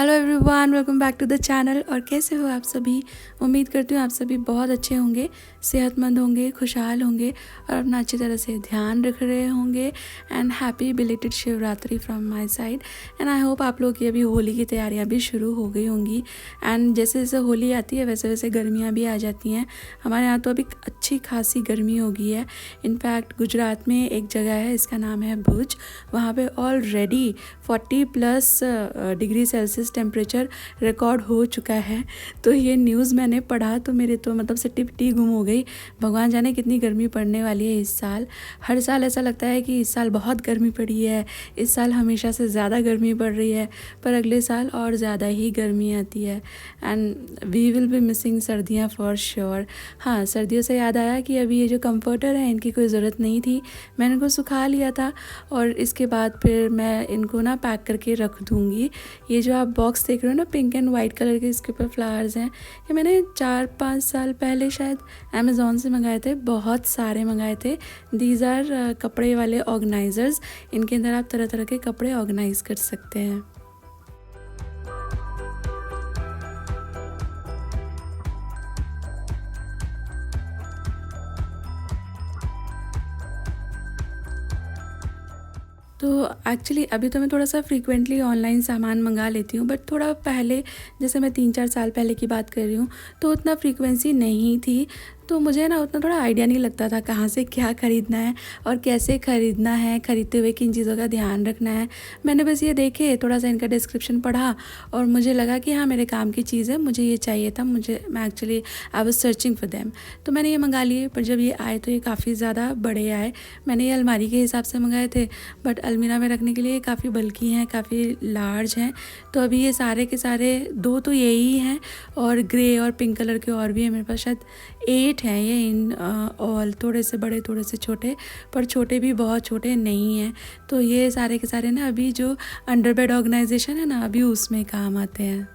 Hello everyone, welcome back to the channel. और कैसे हो आप सभी? उम्मीद करती हूँ आप सभी बहुत अच्छे होंगे, सेहतमंद होंगे, खुशहाल होंगे और अपना अच्छी तरह से ध्यान रख रहे होंगे। And happy belated Shivratri from my side. And I hope आप लोग की अभी होली की तैयारियाँ भी शुरू हो गई होंगी। एंड जैसे जैसे होली आती है वैसे वैसे गर्मियाँ भी आ जाती हैं। हमारे यहाँ तो अभी अच्छी खासी गर्मी हो गई है। इनफैक्ट गुजरात में एक जगह है, इसका नाम है भुज। वहाँ पे already 40+ degree Celsius temperature record हो चुका है। तो ये न्यूज़ मैंने पढ़ा तो मेरे तो मतलब से टिपटी गुम हो गई। भगवान जाने कितनी गर्मी पड़ने वाली है इस साल। हर साल ऐसा लगता है कि इस साल बहुत गर्मी पड़ी है, इस साल हमेशा से ज़्यादा गर्मी पड़ रही है, पर अगले साल और ज़्यादा ही गर्मी आती है। And we will be missing सर्दियाँ फॉर श्योर। हाँ, सर्दियों से याद आया कि अभी ये जो कंफर्टर है इनकी कोई ज़रूरत नहीं थी, मैंने इनको सुखा लिया था और इसके बाद फिर मैं इनको ना पैक करके रख दूँगी। ये जो आप बॉक्स देख रहे हो ना, पिंक एंड वाइट कलर के इसके ऊपर फ्लावर्स हैं, ये मैंने 4-5 साल पहले शायद अमेज़ॉन से मंगाए थे। बहुत सारे मंगाए थे। दीज आर कपड़े वाले ऑर्गेनाइज़र्स। इनके अंदर आप तरह तरह के कपड़े ऑर्गेनाइज़ कर सकते हैं। तो एक्चुअली अभी तो मैं थोड़ा सा फ्रीक्वेंटली ऑनलाइन सामान मंगा लेती हूँ, बट थोड़ा पहले, जैसे मैं 3-4 साल पहले की बात कर रही हूँ, तो उतना फ्रीक्वेंसी नहीं थी। तो मुझे ना उतना थोड़ा आइडिया नहीं लगता था कहाँ से क्या ख़रीदना है और कैसे ख़रीदना है, ख़रीदते हुए किन चीज़ों का ध्यान रखना है। मैंने बस ये देखे, थोड़ा सा इनका डिस्क्रिप्शन पढ़ा और मुझे लगा कि हाँ, मेरे काम की चीज़ है, मुझे ये चाहिए था। मैं actually I was searching for them. तो मैंने ये मंगा लिए, पर जब ये आए तो ये काफ़ी ज़्यादा बड़े आए। मैंने ये अलमारी के हिसाब से मंगाए थे, बट अलमीरा में रखने के लिए काफ़ी बल्कि हैं, काफ़ी लार्ज हैं। तो अभी ये सारे के सारे, 2 तो यही हैं और ग्रे और पिंक कलर के और भी हैं मेरे पास, शायद 8 हैं ये इन ऑल। थोड़े से बड़े, थोड़े से छोटे, पर छोटे भी बहुत छोटे नहीं हैं। तो ये सारे के सारे ना अभी जो अंडर बेड ऑर्गेनाइजेशन है ना, अभी उसमें काम आते हैं।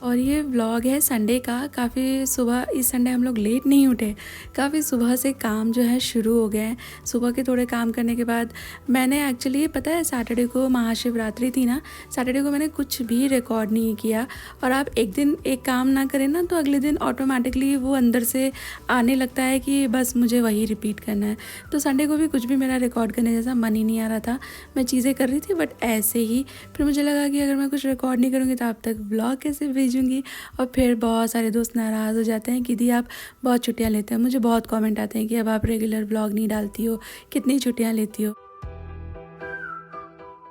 और ये व्लॉग है संडे का। काफ़ी सुबह, इस संडे हम लोग लेट नहीं उठे, काफ़ी सुबह से काम जो है शुरू हो गए हैं। सुबह के थोड़े काम करने के बाद मैंने एक्चुअली, पता है, सैटरडे को महाशिवरात्रि थी ना, सैटरडे को मैंने कुछ भी रिकॉर्ड नहीं किया। और आप एक दिन एक काम ना करें ना, तो अगले दिन ऑटोमेटिकली वो अंदर से आने लगता है कि बस मुझे वही रिपीट करना है। तो संडे को भी कुछ भी मेरा रिकॉर्ड करने जैसा मन ही नहीं आ रहा था। मैं चीज़ें कर रही थी बट ऐसे ही। फिर मुझे लगा कि अगर मैं कुछ रिकॉर्ड नहीं करूँगी तो आप तक व्लॉग कैसे भेजूँगी। और फिर बहुत सारे दोस्त नाराज़ हो जाते हैं कि दी आप बहुत छुट्टियां लेते हैं। मुझे बहुत कमेंट आते हैं कि अब आप रेगुलर व्लॉग नहीं डालती हो, कितनी छुट्टियां लेती हो।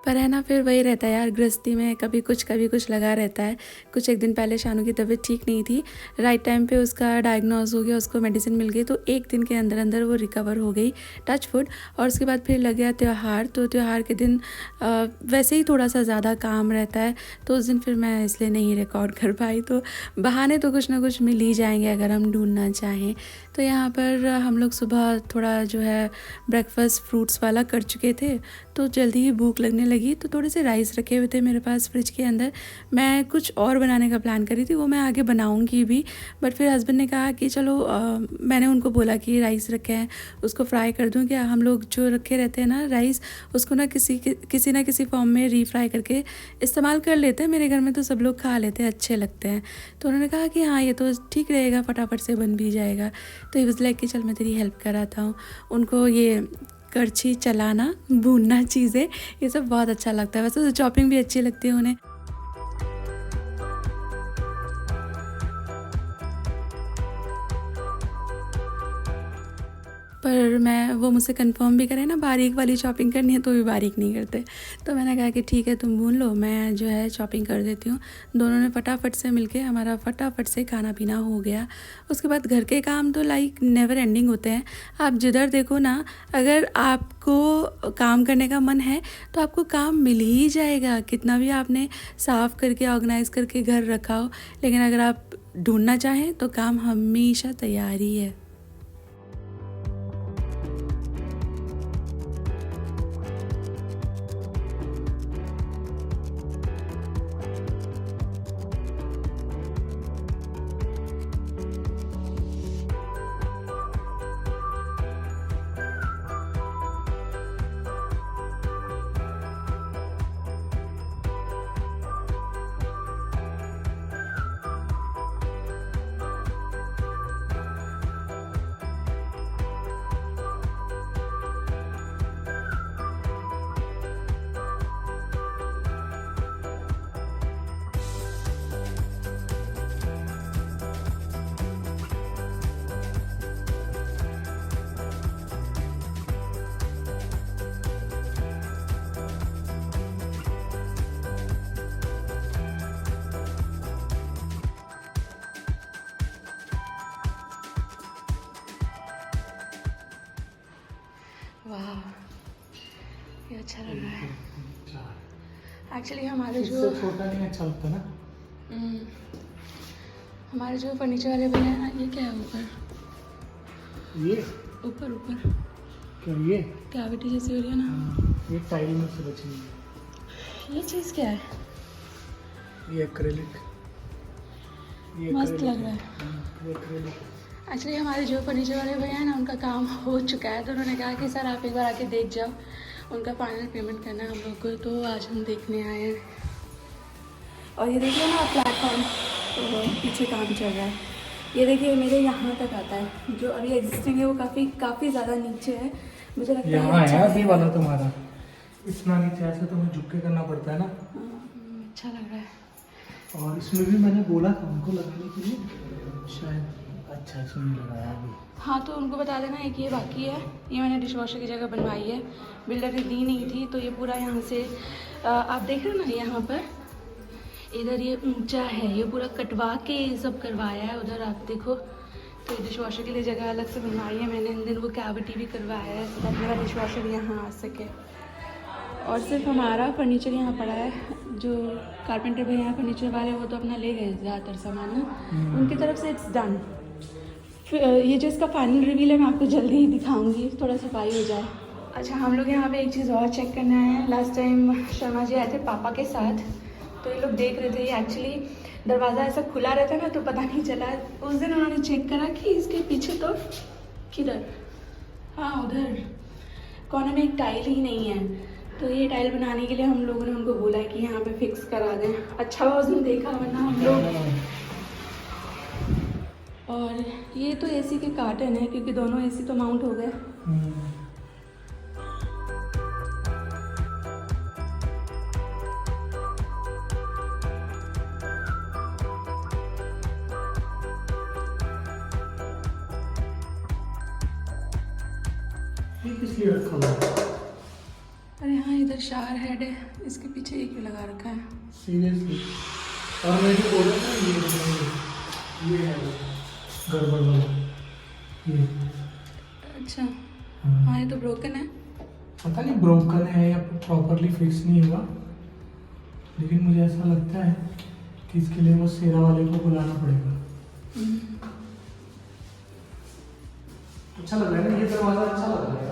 पर है ना, फिर वही रहता है यार, गृहस्थी में कभी कुछ लगा रहता है। कुछ एक दिन पहले शानू की तबीयत ठीक नहीं थी, राइट टाइम पे उसका डायग्नोज हो गया, उसको मेडिसिन मिल गई, तो एक दिन के अंदर अंदर वो रिकवर हो गई, टच वुड। और उसके बाद फिर लग गया त्यौहार। तो त्यौहार के दिन वैसे ही थोड़ा सा ज़्यादा काम रहता है, तो उस दिन फिर मैं इसलिए नहीं रिकॉर्ड कर पाई। तो बहाने तो कुछ ना कुछ मिल ही जाएंगे अगर हम ढूंढना चाहें। तो यहाँ पर हम लोग सुबह थोड़ा जो है ब्रेकफास्ट फ्रूट्स वाला कर चुके थे, तो जल्दी ही भूख लगने लगी। तो थोड़े से राइस रखे हुए थे मेरे पास फ्रिज के अंदर। मैं कुछ और बनाने का प्लान करी थी, वो मैं आगे बनाऊंगी भी, बट फिर हस्बैंड ने कहा कि चलो, मैंने उनको बोला कि राइस रखे हैं, उसको फ्राई कर दूं क्या। हम लोग जो रखे रहते हैं ना राइस, उसको ना किसी ना किसी फॉर्म में रीफ्राई करके इस्तेमाल कर लेते हैं। मेरे घर में तो सब लोग खा लेते हैं, अच्छे लगते हैं। तो उन्होंने कहा कि हाँ, ये तो ठीक रहेगा, फटाफट से बन भी जाएगा। तो ही वाज लाइक कि चल मैं तेरी हेल्प कराता हूँ। उनको ये करछी चलाना, भूनना चीज़ें, ये सब बहुत अच्छा लगता है। वैसे तो चॉपिंग भी अच्छी लगती है उन्हें। पर मैं वो मुझसे कंफर्म भी करें ना बारीक वाली चॉपिंग करनी है तो भी बारीक नहीं करते। तो मैंने कहा कि ठीक है तुम भून लो, मैं जो है चॉपिंग कर देती हूँ। दोनों ने फटाफट से मिलके हमारा फटाफट से खाना पीना हो गया। उसके बाद घर के काम तो लाइक नेवर एंडिंग होते हैं। आप जिधर देखो ना, अगर आपको काम करने का मन है तो आपको काम मिल ही जाएगा, कितना भी आपने साफ़ करके ऑर्गेनाइज करके घर रखा हो। लेकिन अगर आप ढूंढना चाहें तो काम हमेशा तैयार ही है। वाह, ये अच्छा लग रहा है। एक्चुअली हमारे जो छोटा नहीं अच्छा लगता ना। हमारे जो फर्नीचर वाले भैया हैं ना, ये क्या है ऊपर, ये ऊपर ऊपर क्या ये कैविटी जैसी हो रही है ना, ये टाइल में से बची हुई है। ये चीज़ क्या है? ये एक्रेलिक, ये मस्त acrylic लग रहा है। ये एक्रेलिक। एक्चुअली हमारे जो फर्नीचर वाले भैया हैं ना, उनका काम हो चुका है। तो उन्होंने कहा कि सर आप एक बार आके देख जाओ, उनका फाइनल पेमेंट करना है हम लोग को। तो आज हम देखने आए हैं। और ये देखिए ना प्लेटफॉर्म, तो पीछे काम चल रहा है। ये देखिए मेरे यहाँ तक आता है, जो अभी एग्जिस्टिंग है वो काफ़ी ज़्यादा नीचे है। मुझे लगता है यहाँ अच्छा है अभी वाला तुम्हारा, इतना नीचे ऐसे तुम्हें झुक के करना पड़ता है ना। अच्छा लग रहा है। और इसमें भी मैंने बोला था उनको लगाने के लिए, शायद अच्छा इसमें नहीं लगाया अभी। हाँ, तो उनको बता देना एक ये बाकी है। ये मैंने डिश वॉशर की जगह बनवाई है, बिल्डर ने दी नहीं थी। तो ये पूरा यहाँ से आप देख रहे हो ना, यहाँ पर इधर ये ऊंचा है, ये पूरा कटवा के ये सब करवाया है। उधर आप देखो, तो डिश वॉशर के लिए जगह अलग से बनवाई है मैंने। इन दिन वो कैविटी भी करवाया है ताकि मेरा डिश वॉशर यहाँ आ सके। और सिर्फ हमारा फर्नीचर यहाँ पड़ा है। जो कारपेंटर भैया हैं फर्नीचर वाले, वो तो अपना ले गए ज़्यादातर सामान ना, उनकी तरफ से इट्स डन। ये जो इसका फाइनल रिवील है मैं आपको जल्दी ही दिखाऊंगी, थोड़ा सफाई हो जाए। अच्छा, हम लोग यहाँ पे एक चीज़ और चेक करना है। लास्ट टाइम शर्मा जी आए थे पापा के साथ, तो ये लोग देख रहे थे। ये एक्चुअली दरवाज़ा ऐसा खुला रहता है ना, तो पता नहीं चला। उस दिन उन्होंने चेक करा कि इसके पीछे तो किधर, हाँ उधर कॉर्नर में एक टाइल ही नहीं है। तो ये टाइल बनाने के लिए हम लोगों ने उनको बोला है कि यहाँ पे फिक्स करा दें। अच्छा हुआ उस दिन देखा, वरना हम लोग। और ये तो एसी के कार्टन है, क्योंकि दोनों एसी तो माउंट हो गए। ये किस लिए रखा हुआ है? अरे हाँ, इधर शावर हेड है, इसके पीछे एक भी लगा रखा है। सीरियसली। और मैं जो बोल रहा था ये है गड़बड़ वाला ये। अच्छा, हाँ ये तो ब्रोकन है। पता नहीं ब्रोकन है या प्रॉपरली फिक्स नहीं हुआ, लेकिन मुझे ऐसा लगता है कि इसके लिए वो सेरा वाले को बुलाना पड़ेगा। अच्छा लग रहा है ना ये दरवाज़ा, अच्छा लग रहा है।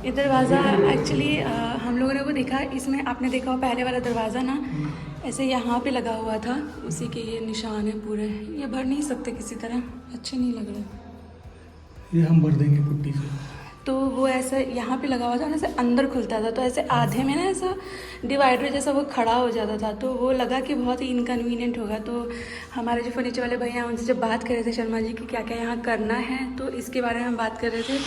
ये दरवाज़ा एक्चुअली हम लोगों ने वो देखा, इसमें आपने देखा हो पहले वाला दरवाज़ा ना, ऐसे यहाँ पे लगा हुआ था, उसी के ये निशान है पूरे। ये भर नहीं सकते किसी तरह, अच्छे नहीं लग रहे। ये हम भर देंगे पुट्टी से। तो वो ऐसा यहाँ पे लगा हुआ था ना, ऐसे अंदर खुलता था, तो ऐसे आधे में ना ऐसा डिवाइडर जैसा वो खड़ा हो जाता था। तो वो लगा कि बहुत ही इनकन्वीनियंट होगा। तो हमारे जो फर्नीचर वाले भैया हैं, उनसे जब बात कर रहे थे शर्मा जी की क्या क्या यहाँ करना है, तो इसके बारे में हम बात कर रहे थे।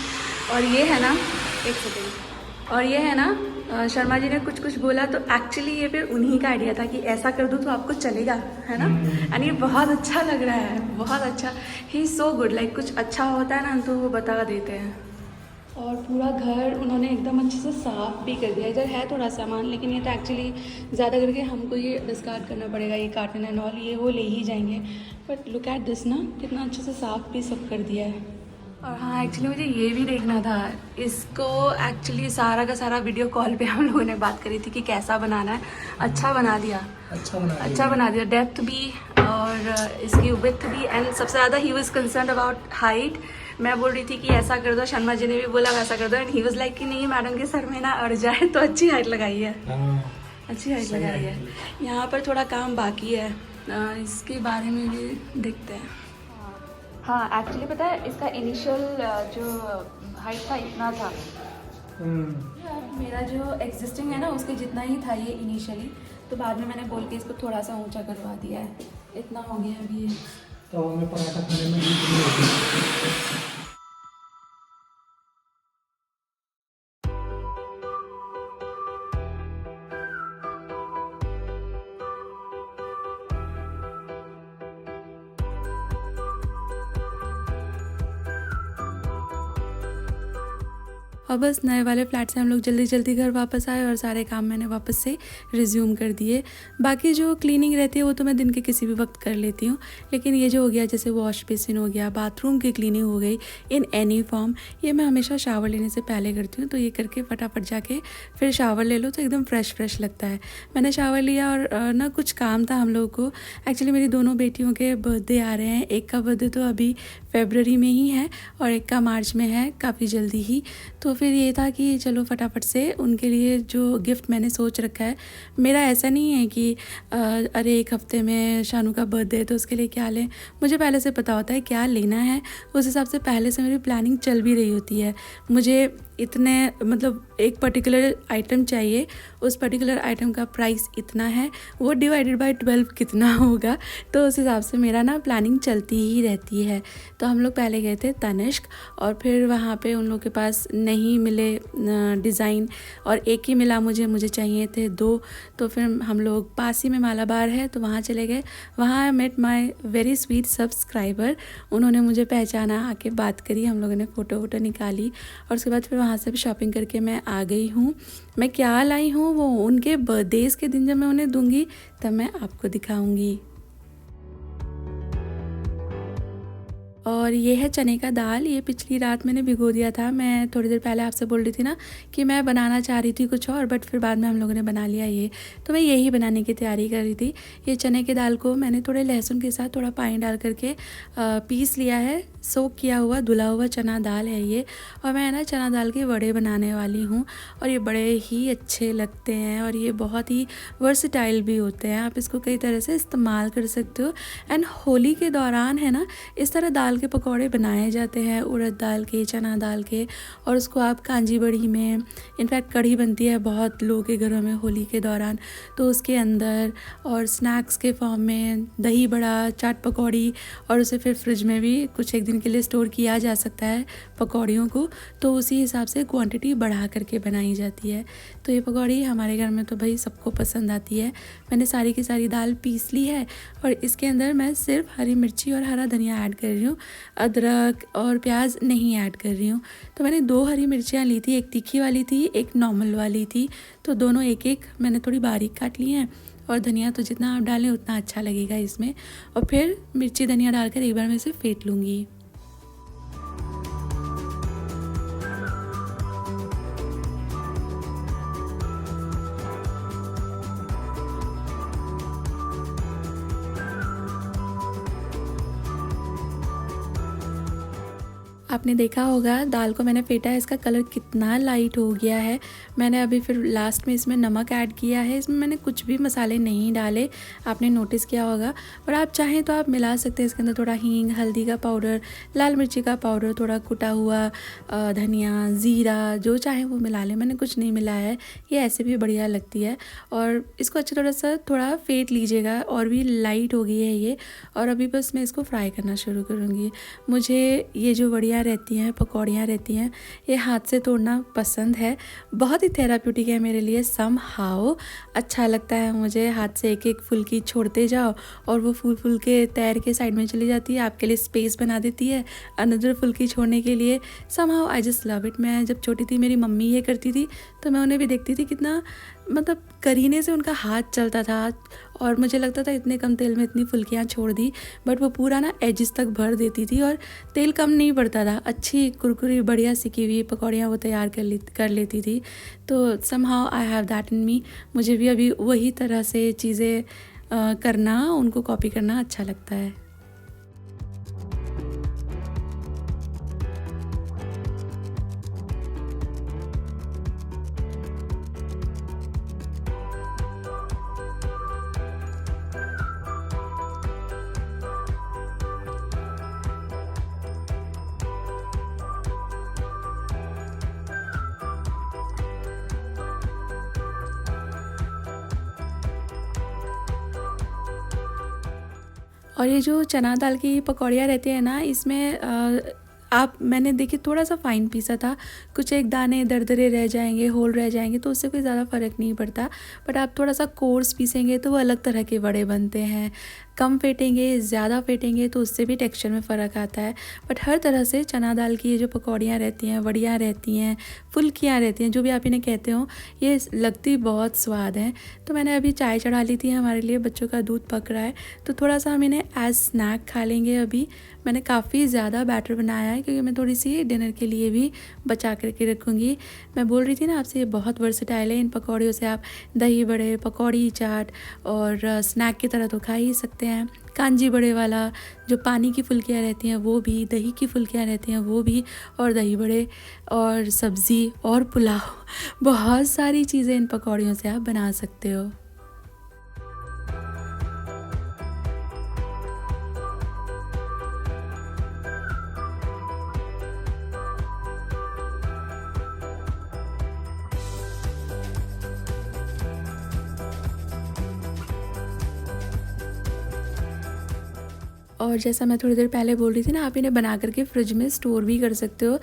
और ये है ना, एक सेकेंड, और ये है ना शर्मा जी ने कुछ कुछ बोला तो एक्चुअली ये फिर उन्हीं का आइडिया था कि ऐसा कर दूँ तो आपको चलेगा, है ना। एंड ये बहुत अच्छा लग रहा है, बहुत अच्छा। He is so good, like कुछ अच्छा होता है ना तो वो बता देते हैं। और पूरा घर उन्होंने एकदम अच्छे से साफ़ भी कर दिया। इधर है थोड़ा सामान, लेकिन ये तो एक्चुअली ज़्यादा करके हमको ये डिस्कार्ड करना पड़ेगा, ये कार्टन एंड ऑल ये वो ले ही जाएंगे। बट लुक एट दिस ना, कितना अच्छे से साफ़ भी सब कर दिया है। और हाँ, एक्चुअली मुझे ये भी देखना था इसको। एक्चुअली सारा का सारा वीडियो कॉल पे हम लोगों ने बात करी थी कि कैसा बनाना है। अच्छा बना दिया, अच्छा बना दिया। डेप्थ भी और इसकी विड्थ भी, एंड सबसे ज़्यादा he was concern about height. मैं बोल रही थी कि ऐसा कर दो, शर्मा जी ने भी बोला वैसा कर दो, एंड ही वाज लाइक कि नहीं मैडम के सर में ना अड़ जाए, तो अच्छी हाइट लगाई है, अच्छी हाइट लगाई है। यहाँ पर थोड़ा काम बाकी है, इसके बारे में भी देखते हैं। हाँ, एक्चुअली पता है इसका इनिशियल जो हाइट था इतना था। मेरा जो एग्जिस्टिंग है ना उसके जितना ही था ये इनिशियली, तो बाद में मैंने बोल के इसको थोड़ा सा ऊंचा करवा दिया है। इतना हो गया अभी ये। तो हमें पराठा खाने में भी और बस नए वाले फ्लैट से हम लोग जल्दी जल्दी घर वापस आए और सारे काम मैंने वापस से रिज्यूम कर दिए। बाकी जो क्लीनिंग रहती है वो तो मैं दिन के किसी भी वक्त कर लेती हूँ, लेकिन ये जो हो गया जैसे वॉश बेसिन हो गया, बाथरूम की क्लीनिंग हो गई इन एनी फॉर्म, ये मैं हमेशा शावर लेने से पहले करती हूँ। तो ये करके फटाफट जाके फिर शावर ले लो तो एकदम फ्रेश लगता है। मैंने शावर लिया और ना कुछ काम था हम लोगों को। एक्चुअली मेरी दोनों बेटियों के बर्थडे आ रहे हैं। एक का बर्थडे तो अभी फरवरी में ही है और एक का मार्च में है, काफ़ी जल्दी ही। तो फिर ये था कि चलो फटाफट से उनके लिए जो गिफ्ट मैंने सोच रखा है। मेरा ऐसा नहीं है कि अरे एक हफ्ते में शानू का बर्थडे है तो उसके लिए क्या लें। मुझे पहले से पता होता है क्या लेना है, उस हिसाब से पहले से मेरी प्लानिंग चल भी रही होती है। मुझे इतने मतलब एक पर्टिकुलर आइटम चाहिए, उस पर्टिकुलर आइटम का प्राइस इतना है, वो डिवाइडेड बाय 12 कितना होगा, तो उस हिसाब से मेरा ना प्लानिंग चलती ही रहती है। तो हम लोग पहले गए थे तनिष्क और फिर वहाँ पे उन लोगों के पास नहीं मिले डिज़ाइन और एक ही मिला, मुझे चाहिए थे 2। तो फिर हम लोग पास ही में मालाबार है तो वहाँ चले गए। वहाँ I met my very sweet subscriber, उन्होंने मुझे पहचाना, आके बात करी, हम लोगों ने फ़ोटो निकाली और उसके बाद फिर वहाँ से भी शॉपिंग करके मैं आ गई हूँ। मैं क्या लाई हूँ वो उनके बर्थडेज़ के दिन जब मैं उन्हें दूँगी तब मैं आपको दिखाऊँगी। और ये है चने का दाल, ये पिछली रात मैंने भिगो दिया था। मैं थोड़ी देर पहले आपसे बोल रही थी ना कि मैं बनाना चाह रही थी कुछ और, बट फिर बाद में हम लोगों ने बना लिया ये, तो मैं यही बनाने की तैयारी कर रही थी। ये चने के दाल को मैंने थोड़े लहसुन के साथ थोड़ा पानी डाल करके पीस लिया है। सोक किया हुआ धुला हुआ चना दाल है ये, और मैं ना चना दाल के वड़े बनाने वाली हूँ और ये बड़े ही अच्छे लगते हैं और ये बहुत ही वर्सेटाइल भी होते हैं। आप इसको कई तरह से इस्तेमाल कर सकते हो। एंड होली के दौरान है ना इस तरह दाल के पकौड़े बनाए जाते हैं, उड़द दाल के, चना दाल के, और उसको आप कांजी बड़ी में, इनफैक्ट कढ़ी बनती है बहुत लोगों के घरों में होली के दौरान, तो उसके अंदर, और स्नैक्स के फॉर्म में दही बड़ा, चाट पकौड़ी, और उसे फिर फ्रिज में भी कुछ एक दिन के लिए स्टोर किया जा सकता है पकौड़ियों को, तो उसी हिसाब से क्वांटिटी बढ़ा करके बनाई जाती है। तो ये पकौड़ी हमारे घर में तो भाई सबको पसंद आती है। मैंने सारी की सारी दाल पीस ली है और इसके अंदर मैं सिर्फ हरी मिर्ची और हरा धनिया ऐड कर रही हूँ, अदरक और प्याज नहीं ऐड कर रही हूँ। तो मैंने 2 हरी मिर्चियाँ ली थी, एक तीखी वाली थी, एक नॉर्मल वाली थी, तो दोनों एक एक मैंने थोड़ी बारीक काट ली हैं। और धनिया तो जितना आप डालें उतना अच्छा लगेगा इसमें। और फिर मिर्ची धनिया डालकर एक बार मैं इसे फेंट लूँगी। आपने देखा होगा दाल को मैंने फेंटा है, इसका कलर कितना लाइट हो गया है। मैंने अभी फिर लास्ट में इसमें नमक ऐड किया है, इसमें मैंने कुछ भी मसाले नहीं डाले, आपने नोटिस किया होगा। और आप चाहें तो आप मिला सकते हैं इसके अंदर थोड़ा हींग, हल्दी का पाउडर, लाल मिर्ची का पाउडर, थोड़ा कुटा हुआ धनिया, ज़ीरा, जो चाहे वो मिला लें। मैंने कुछ नहीं मिलाया है, ये ऐसे भी बढ़िया लगती है। और इसको अच्छे थोड़ा फेंट लीजिएगा, और भी लाइट हो गई है ये। और अभी बस मैं इसको फ्राई करना शुरू करूँगी। मुझे ये जो बढ़िया फुल्कियाँ रहती हैं, पकौड़ियाँ रहती हैं, ये हाथ से तोड़ना पसंद है। बहुत ही थेराप्यूटिक है मेरे लिए सम हाउ। अच्छा लगता है मुझे हाथ से एक एक फुल्की छोड़ते जाओ और वो फूल फूल के तैर के साइड में चली जाती है, आपके लिए स्पेस बना देती है अनदर फुल्की छोड़ने के लिए। Somehow I just love it. मैं जब छोटी थी मेरी मम्मी ये करती थी तो मैं उन्हें भी देखती थी, कितना मतलब करीने से उनका हाथ चलता था और मुझे लगता था इतने कम तेल में इतनी फुल्कियाँ छोड़ दी, बट वो पूरा ना एजिस तक भर देती थी और तेल कम नहीं पड़ता था। अच्छी कुरकुरी बढ़िया सिकी हुई पकौड़ियाँ वो तैयार कर लेती थी। तो somehow I have that in me. मुझे भी अभी वही तरह से चीज़ें करना, उनको कॉपी करना अच्छा लगता है। और ये जो चना दाल की पकौड़ियाँ रहती है ना, इसमें मैंने देखिए थोड़ा सा फाइन पीसा था, कुछ एक दाने दरदरे रह जाएंगे, होल रह जाएंगे, तो उससे कोई ज़्यादा फ़र्क नहीं पड़ता। बट आप थोड़ा सा कोर्स पीसेंगे तो वो अलग तरह के वड़े बनते हैं। कम फेंटेंगे, ज़्यादा फेंटेंगे तो उससे भी टेक्सचर में फ़र्क आता है। बट हर तरह से चना दाल की ये जो पकौड़ियाँ रहती हैं, वड़ियाँ रहती हैं, फुल्कियाँ रहती हैं, जो भी आप इन्हें कहते हो, ये लगती बहुत स्वाद हैं। तो मैंने अभी चाय चढ़ा ली थी हमारे लिए, बच्चों का दूध पक रहा है तो थोड़ा सा हम इन्हें एज स्नैक खा लेंगे। अभी मैंने काफ़ी ज़्यादा बैटर बनाया है क्योंकि मैं थोड़ी सी डिनर के लिए भी बचा करके रखूँगी। मैं बोल रही थी ना आपसे, ये बहुत वर्सेटाइल है। इन पकौड़ियों से आप दही बड़े, पकौड़ी चाट और स्नैक की तरह तो खा ही सकते हैं। कांजी बड़े वाला जो पानी की फुल्कियाँ रहती हैं वो भी, दही की फुल्कियाँ रहती हैं वो भी, और दही बड़े और सब्ज़ी और पुलाव, बहुत सारी चीज़ें इन पकौड़ियों से आप बना सकते हो। और जैसा मैं थोड़ी देर पहले बोल रही थी ना, आप इन्हें बना करके फ्रिज में स्टोर भी कर सकते हो।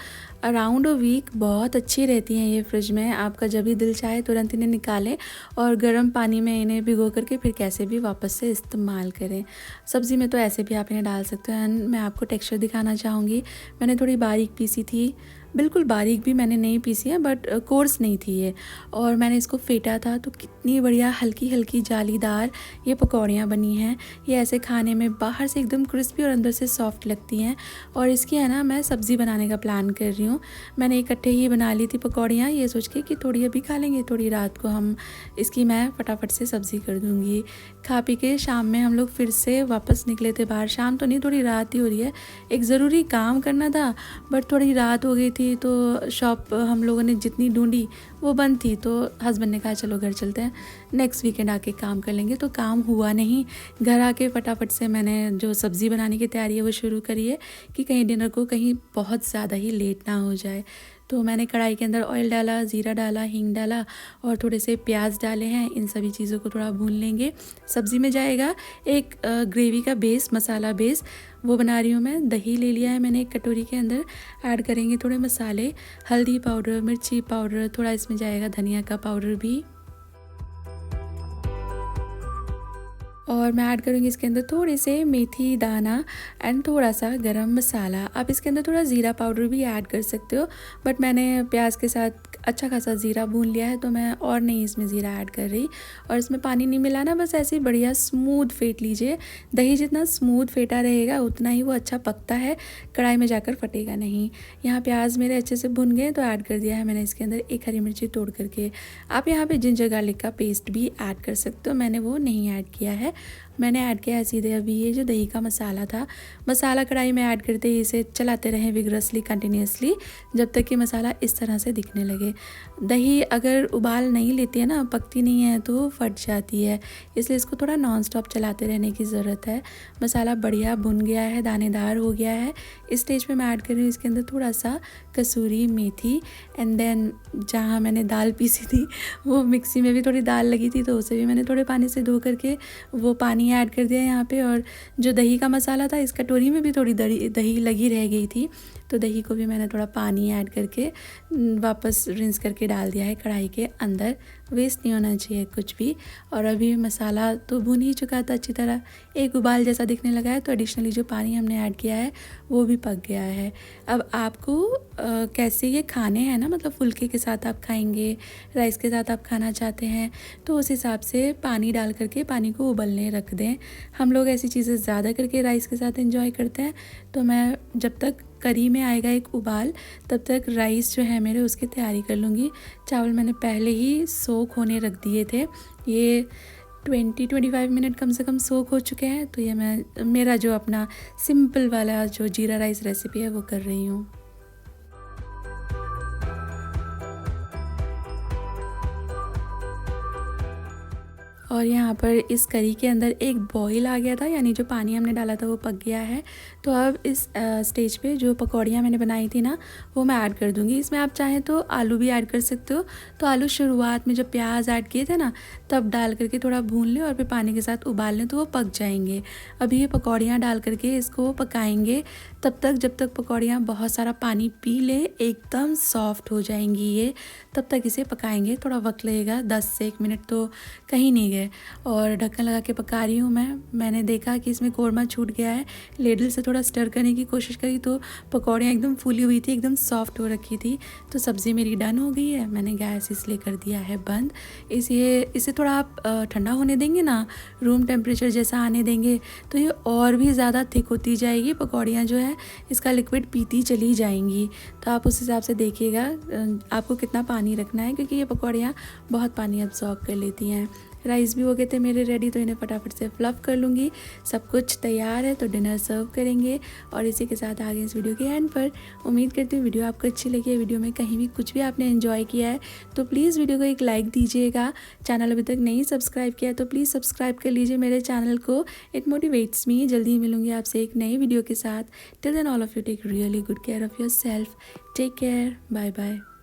अराउंड अ वीक बहुत अच्छी रहती हैं ये फ्रिज में। आपका जब भी दिल चाहे तुरंत इन्हें निकालें और गर्म पानी में इन्हें भिगो करके फिर कैसे भी वापस से इस्तेमाल करें। सब्ज़ी में तो ऐसे भी आप इन्हें डाल सकते हो। एंड मैं आपको टेक्सचर दिखाना चाहूँगी। मैंने थोड़ी बारीक पीसी थी, बिल्कुल बारीक भी मैंने नहीं पीसी है, बट कोर्स नहीं थी ये। और मैंने इसको फेंटा था तो कितनी बढ़िया हल्की हल्की जालीदार ये पकौड़ियाँ बनी हैं। ये ऐसे खाने में बाहर से एकदम क्रिस्पी और अंदर से सॉफ्ट लगती हैं। और इसकी है ना, मैं सब्ज़ी बनाने का प्लान कर रही हूँ। मैंने इकट्ठे ही बना ली थी पकौड़ियाँ, ये सोच के कि थोड़ी अभी खा लेंगे, थोड़ी रात को हम इसकी मैं फटाफट से सब्ज़ी कर दूँगी। खा पी के शाम में हम लोग फिर से वापस निकले थे बाहर। शाम तो नहीं, थोड़ी रात ही हो रही है। एक ज़रूरी काम करना था बट थोड़ी रात हो गई थी तो शॉप हम लोगों ने जितनी ढूंढी वो बंद थी। तो हस्बैंड ने कहा चलो घर चलते हैं, नेक्स्ट वीकेंड आके काम कर लेंगे। तो काम हुआ नहीं। घर आके फटाफट से मैंने जो सब्ज़ी बनाने की तैयारी है वो शुरू करी है कि कहीं डिनर को कहीं बहुत ज़्यादा ही लेट ना हो जाए। तो मैंने कढ़ाई के अंदर ऑयल डाला, ज़ीरा डाला, हींग डाला और थोड़े से प्याज डाले हैं। इन सभी चीज़ों को थोड़ा भून लेंगे। सब्ज़ी में जाएगा एक ग्रेवी का बेस, मसाला बेस, वो बना रही हूँ मैं। दही ले लिया है मैंने एक कटोरी के अंदर। ऐड करेंगे थोड़े मसाले, हल्दी पाउडर, मिर्ची पाउडर, थोड़ा इसमें जाएगा धनिया का पाउडर भी। और मैं ऐड करूँगी इसके अंदर थोड़े से मेथी दाना एंड थोड़ा सा गरम मसाला। आप इसके अंदर थोड़ा ज़ीरा पाउडर भी ऐड कर सकते हो, बट मैंने प्याज के साथ अच्छा खासा ज़ीरा भून लिया है तो मैं और नहीं इसमें ज़ीरा ऐड कर रही। और इसमें पानी नहीं मिलाना, बस ऐसे ही बढ़िया स्मूथ फेंट लीजिए। दही जितना स्मूथ फेंटा रहेगा उतना ही वो अच्छा पकता है, कढ़ाई में जाकर फटेगा नहीं। यहाँ प्याज मेरे अच्छे से भुन गए तो ऐड कर दिया है मैंने इसके अंदर एक हरी मिर्ची तोड़ करके। आप यहाँ पे जिंजर गार्लिक का पेस्ट भी ऐड कर सकते हो, मैंने वो नहीं ऐड किया है। मैंने ऐड किया है सीधे अभी ये जो दही का मसाला था। मसाला कढ़ाई में ऐड करते ही इसे चलाते रहें विगरसली, कंटिन्यूसली, जब तक कि मसाला इस तरह से दिखने लगे। दही अगर उबाल नहीं लेती है ना, पकती नहीं है तो फट जाती है, इसलिए इसको थोड़ा नॉन स्टॉप चलाते रहने की ज़रूरत है। मसाला बढ़िया भुन गया है, दानेदार हो गया है। इस स्टेज पे मैं ऐड कर रही हूँ इसके अंदर थोड़ा सा कसूरी मेथी। एंड देन जहाँ मैंने दाल पीसी थी वो मिक्सी में भी थोड़ी दाल लगी थी, तो उसे भी मैंने थोड़े पानी से धो करके वो पानी ऐड कर दिया यहाँ पे। और जो दही का मसाला था, इस कटोरी में भी थोड़ी दही लगी रह गई थी, तो दही को भी मैंने थोड़ा पानी ऐड करके वापस रिंस करके डाल दिया है कढ़ाई के अंदर। वेस्ट नहीं होना चाहिए कुछ भी। और अभी मसाला तो भुन ही चुका था अच्छी तरह, एक उबाल जैसा दिखने लगा है, तो एडिशनली जो पानी हमने ऐड किया है वो भी पक गया है। अब आपको कैसे ये खाने हैं ना, मतलब फुल्के के साथ आप खाएंगे, राइस के साथ आप खाना चाहते हैं, तो उस हिसाब से पानी डाल करके पानी को उबलने रख दें। हम लोग ऐसी चीज़ें ज़्यादा करके राइस के साथ एंजॉय करते हैं, तो मैं जब तक करी में आएगा एक उबाल, तब तक राइस जो है मेरे उसकी तैयारी कर लूँगी। चावल मैंने पहले ही सोख होने रख दिए थे, ये 20-25 मिनट कम से कम सोख हो चुके हैं। तो ये मैं मेरा जो अपना सिंपल वाला जो जीरा राइस रेसिपी है वो कर रही हूँ। और यहाँ पर इस करी के अंदर एक बॉईल आ गया था, यानी जो पानी हमने डाला था वो पक गया है। तो अब इस स्टेज पे जो पकौड़ियाँ मैंने बनाई थी ना, वो मैं ऐड कर दूँगी। इसमें आप चाहें तो आलू भी ऐड कर सकते हो। तो आलू शुरुआत में जब प्याज ऐड किए थे ना, तब डाल करके थोड़ा भून लें और फिर पानी के साथ उबाल लें, तो वो पक जाएंगे। अभी ये पकौड़ियाँ डाल करके इसको पकाएंगे तब तक जब तक पकौड़ियाँ बहुत सारा पानी पी ले, एकदम सॉफ्ट हो जाएंगी ये, तब तक इसे पकाएंगे। थोड़ा वक्त लगेगा, 10 से 1 मिनट तो कहीं नहीं गए। और ढक्कन लगा के पका रही हूँ मैंने देखा कि इसमें कोरमा छूट गया है, लेडल से थोड़ा स्टर करने की कोशिश करी तो पकौड़ियाँ एकदम फूली हुई थी, एकदम सॉफ्ट हो रखी थी। तो सब्ज़ी मेरी डन हो गई है, मैंने गैस इसलिए कर दिया है बंद। इसे थोड़ा आप ठंडा होने देंगे ना, रूम टेम्परेचर जैसा आने देंगे, तो ये और भी ज़्यादा थिक होती जाएगी। पकौड़ियाँ जो है इसका लिक्विड पीती चली जाएंगी। तो आप उस हिसाब से देखिएगा आपको कितना पानी रखना है, क्योंकि ये पकौड़ियाँ बहुत पानी अब्सॉर्ब कर लेती हैं। राइस भी हो गए थे मेरे रेडी, तो इन्हें फटाफट से फ्लफ़ कर लूँगी। सब कुछ तैयार है, तो डिनर सर्व करेंगे। और इसी के साथ आगे इस वीडियो के एंड पर उम्मीद करती हूँ वीडियो आपको अच्छी लगी है। वीडियो में कहीं भी कुछ भी आपने एंजॉय किया है तो प्लीज़ वीडियो को एक लाइक दीजिएगा। चैनल अभी तक नहीं सब्सक्राइब किया है तो प्लीज़ सब्सक्राइब कर लीजिए मेरे चैनल को, इट मोटिवेट्स मी। जल्दी ही मिलूँगी आपसे एक नई वीडियो के साथ। Till then all of you take really good care of yourself. Take care, bye bye.